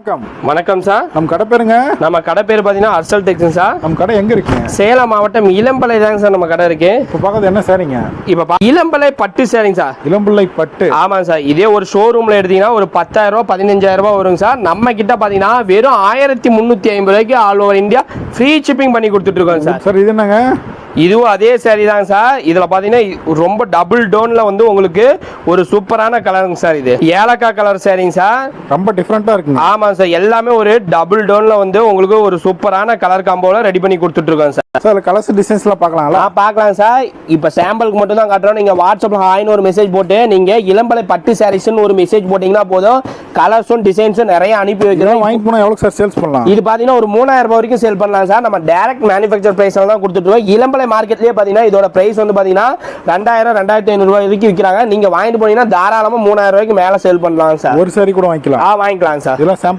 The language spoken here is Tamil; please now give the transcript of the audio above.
வணக்கம் சார். நம்ம கடை பேருங்க? நம்ம கடை பேர் பார்த்தீங்கன்னா அர்சல் டெக்ஸ் சார். நம்ம கடை எங்க இருக்குங்க? சேலம் மாவட்டம் இளம்பிள்ளை தாங்க சார் நம்ம கடை இருக்கு. இப்போ பார்க்கறது என்ன சாரிங்க? இப்போ இளம்பிள்ளை பட்டு சாரிங்க சார். இளம்பிள்ளை பட்டு. ஆமாங்க சார். இதே ஒரு ஷோரூம்ல எடுத்தீங்கன்னா ஒரு 10,000 ரூபா 15,000 ரூபா வருங்க சார். நம்ம கிட்ட பார்த்தீங்கன்னா வெறும் 1350 ரூபாய்க்கு all over India free shipping பண்ணி கொடுத்துட்டு இருக்கோம் சார். சார் இது என்னங்க? இதுவும் அதே சாரி தாங்க சார். இதுல பாத்தீங்கன்னா ரொம்ப டபுள் டோன்ல வந்து உங்களுக்கு ஒரு சூப்பரான கலருங்க சார். இது ஏலக்காய் கலர் சாரிங்க சார். ரொம்ப டிஃபரெண்டா இருக்குங்க. ஆமா சார். எல்லாமே ஒரு டபுள் டோன்ல வந்து உங்களுக்கு ஒரு சூப்பரான கலர் காம்போல ரெடி பண்ணி கொடுத்துட்டு இருக்கோம் சார். சார் கலர்ஸ் டிசைன்ஸ்லாம் பார்க்கலாங்களா? பார்க்கலாம் சார். இப்போ சாம்பிளுக்கு மட்டும் தான் காட்டுறோம். நீங்க வாட்ஸ்அப்ல ஹாய்னு ஒரு மெசேஜ் போட்டு நீங்க இளம்பிள்ளை பட்டு சாரீஸ்னு ஒரு மெசேஜ் போட்டீங்கன்னா போதும், கலர்ஸும் டிசைன்ஸும் நிறைய அனுப்பி வைக்கிறோம். வாங்கி போனா எவ்வளவு சார் சேல்ஸ் பண்ணலாம்? இது பாத்தீங்கன்னா ஒரு 3000 ரூபாய் வரைக்கும் சேல் பண்ணலாம் சார். நம்ம டைரக்ட் மேனுஃபேக்சர் பிரைஸ்ல தான் கொடுத்துட்டு இருக்கோம். இளம்பிள்ளை மார்க்கெட்லயே பாத்தீங்கன்னா இதோட பிரைஸ் வந்து பாத்தீங்கன்னா 2000 2500 ரூபாய் வரைக்கும் விற்கிறாங்க. நீங்க வாங்கிட்டு போனீங்கன்னா தாராளமா 3000 ரூபாய்க்கு மேல சேல் பண்ணலாம் சார். ஒரு சாரி கூட வாங்கிக்கலாம். வாங்கிக்கலாம் சார். இதெல்லாம் சாம்பிள்